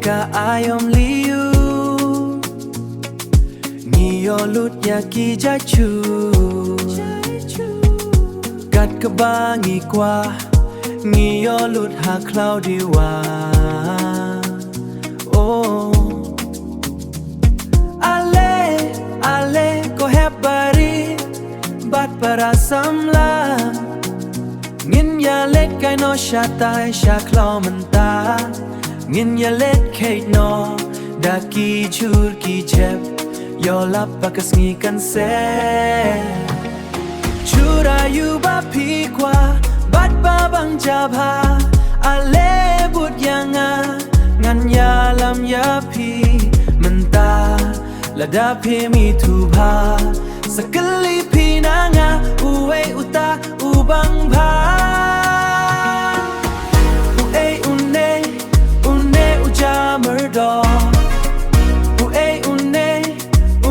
ka ayom liu Ngiyo lut yaki jachu Gat kebangi kwa Ngiyo lut ha Claudiwa Oh Ale ko hebari Bat para samla Ngin ya let kai no shatai shaklau menta Ngin ya let kate no Daki chur ki chep Yo lap bakas ngi kan se Chura yu ba pi kwa Bat ba bang jabha Ale but yanga Ngan ya lam ya pi Menta Lada pi mi tu bha Sekali pi nanga Uwe uta ubang bha Merdo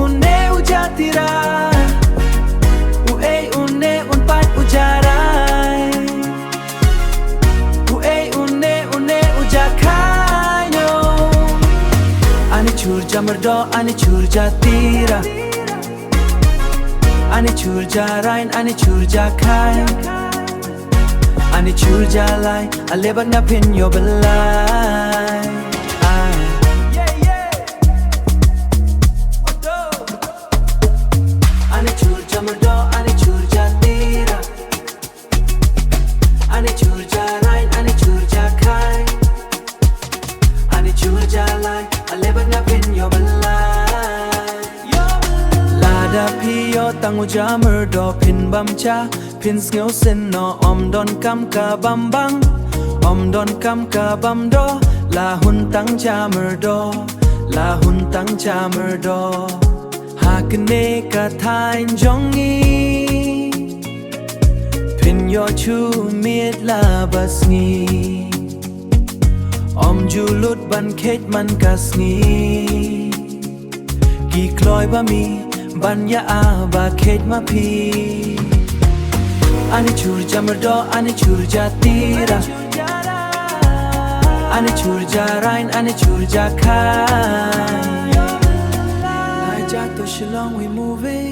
une ujatira une unpat ujarai une ujakanyo Ani churja merdo ani churja tira Ani churja rain ani churja kai Ani churja lai alebak na pin yo belai Tangu jammer do pin bam cha pin ngeu sen no om don kam ka bam bang om don kam ka bam do la hun tang jammer do la hun tang jammer do ha kne ka thain jongi pin yo chu miet la basngi om julut ban khet man kasngi ki kloi ba mi Banya aba kate ma pi Ani churja merdo, ani churja tira Ani churja rain, ani churja kai Hai jato shillong we moving